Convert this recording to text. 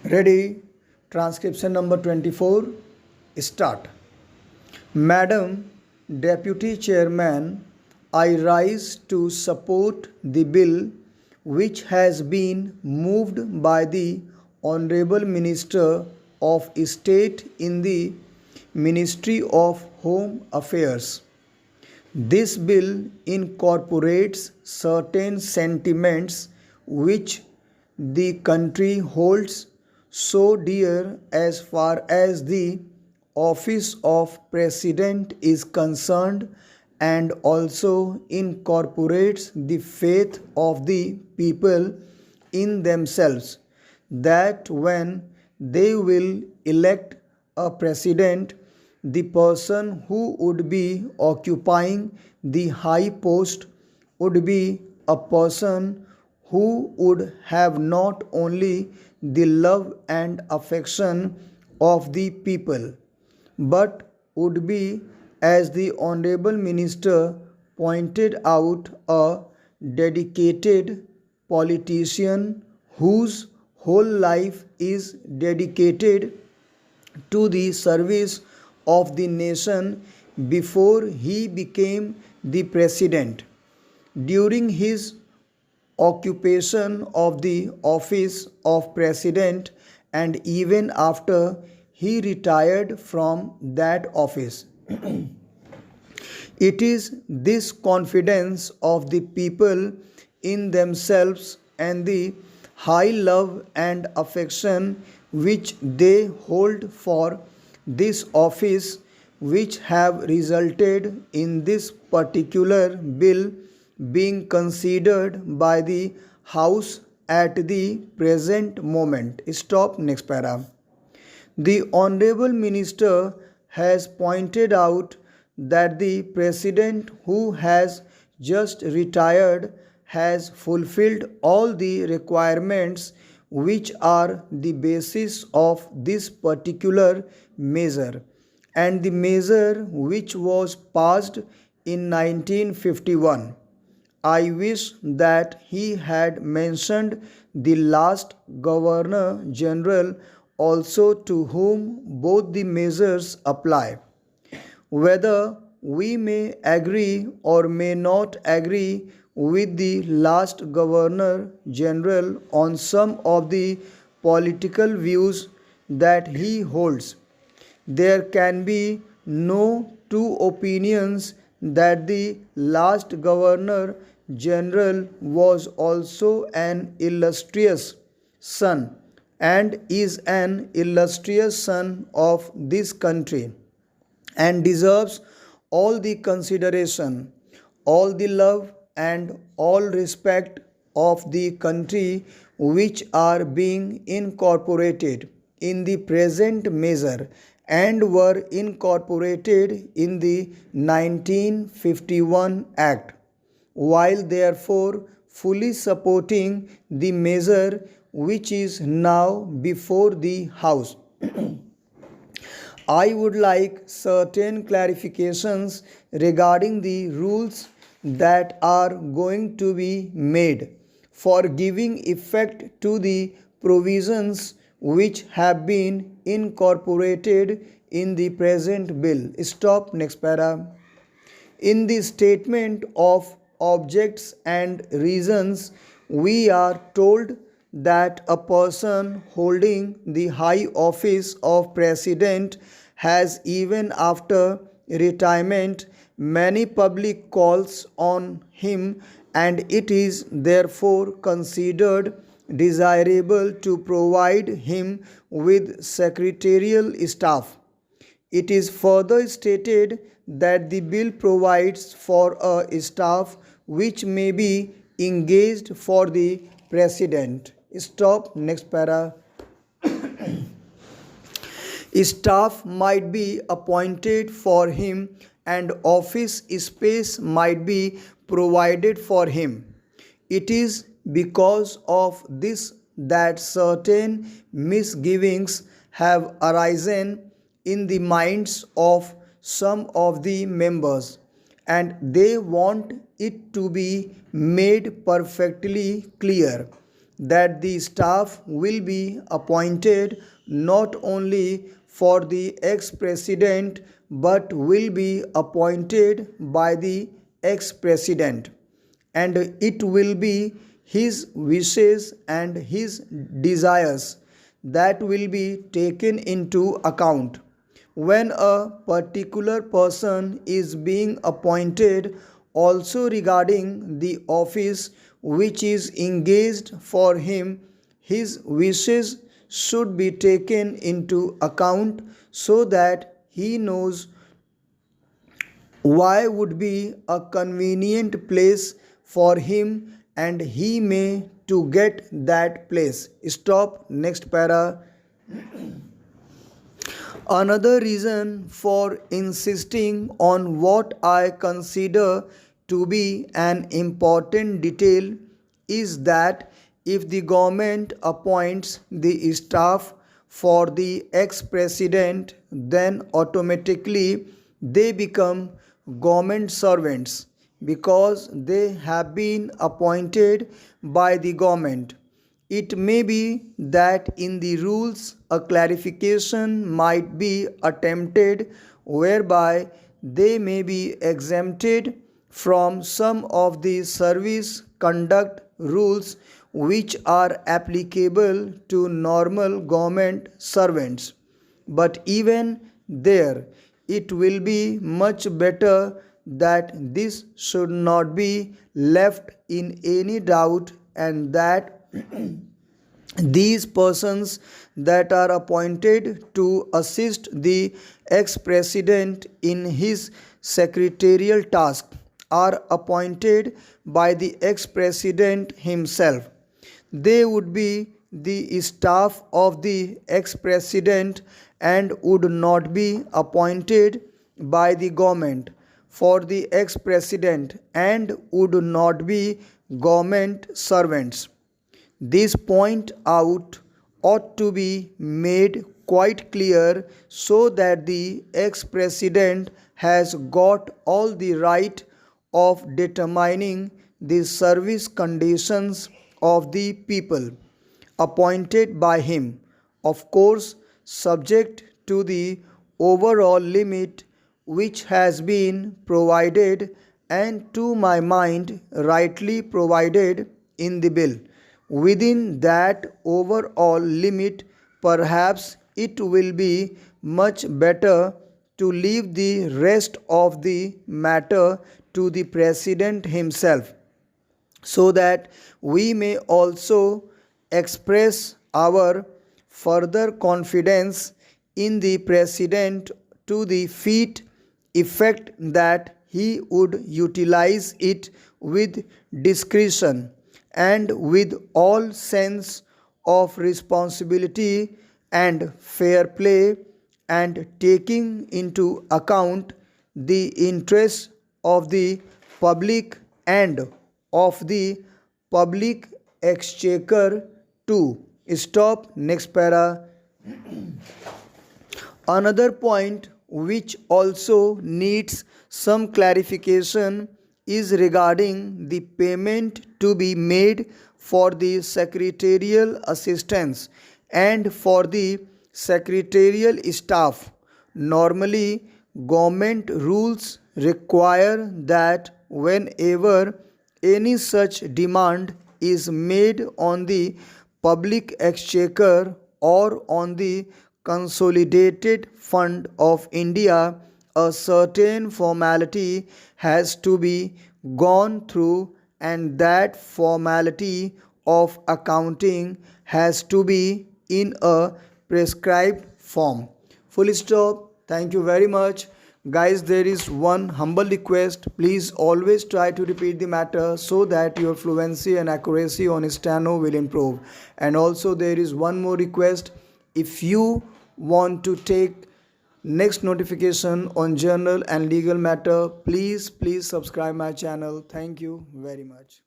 Ready? Transcription number 24. Start. Madam Deputy Chairman, I rise to support the bill which has been moved by the Honorable Minister of State in the Ministry of Home Affairs. This bill incorporates certain sentiments which the country holds so dear as far as the office of president is concerned, and also incorporates the faith of the people in themselves, that when they will elect a president, the person who would be occupying the high post would be a person who would have not only the love and affection of the people, but would be, as the Honorable Minister pointed out, a dedicated politician whose whole life is dedicated to the service of the nation before he became the president. During his occupation of the office of president, and even after he retired from that office, it is this confidence of the people in themselves and the high love and affection which they hold for this office which have resulted in this particular bill being considered by the House at the present moment. Stop. Next para. The Honorable Minister has pointed out that the President who has just retired has fulfilled all the requirements which are the basis of this particular measure, and the measure which was passed in 1951. I wish that he had mentioned the last Governor General also, to whom both the measures apply. Whether we may agree or may not agree with the last Governor General on some of the political views that he holds, there can be no two opinions that the last Governor General was also an illustrious son and is an illustrious son of this country, and deserves all the consideration, all the love, and all respect of the country which are being incorporated in the present measure and were incorporated in the 1951 Act, while therefore fully supporting the measure which is now before the House. I would like certain clarifications regarding the rules that are going to be made for giving effect to the provisions which have been incorporated in the present bill. Stop. Next para. In the statement of objects and reasons, we are told that a person holding the high office of president has, even after retirement, many public calls on him, and it is therefore considered desirable to provide him with secretarial staff. It is further stated that the bill provides for a staff which may be engaged for the president. Stop. Next para. Staff might be appointed for him and office space might be provided for him. It is because of this that certain misgivings have arisen in the minds of some of the members, and they want it to be made perfectly clear that the staff will be appointed not only for the ex-president but will be appointed by the ex-president, and it will be his wishes and his desires that will be taken into account when a particular person is being appointed, also regarding the office which is engaged for him. His wishes should be taken into account so that he knows why would be a convenient place for him and he may to get that place. Stop. Next para. Another reason for insisting on what I consider to be an important detail is that if the government appoints the staff for the ex-president, then automatically they become government servants because they have been appointed by the government. It may be that in the rules a clarification might be attempted whereby they may be exempted from some of the service conduct rules which are applicable to normal government servants. But even there, it will be much better that this should not be left in any doubt, and that these persons that are appointed to assist the ex-president in his secretarial task are appointed by the ex-president himself. They would be the staff of the ex-president and would not be appointed by the government for the ex-president and would not be government servants. This point out ought to be made quite clear so that the ex-president has got all the right of determining the service conditions of the people appointed by him, of course subject to the overall limit which has been provided and to my mind rightly provided in the bill. Within that overall limit, perhaps it will be much better to leave the rest of the matter to the president himself, so that we may also express our further confidence in the president to the effect that he would utilize it with discretion and with all sense of responsibility and fair play, and taking into account the interests of the public and of the public exchequer too. Stop. Next para. Another point which also needs some clarification is regarding the payment to be made for the secretarial assistance and for the secretarial staff. Normally, government rules require that whenever any such demand is made on the public exchequer or on the consolidated fund of India, a certain formality has to be gone through, and that formality of accounting has to be in a prescribed form. Full stop. Thank you very much. Guys, there is one humble request. Please always try to repeat the matter so that your fluency and accuracy on steno will improve. And also there is one more request. If you want to take next notification on journal and legal matter, please subscribe my channel. Thank you very much.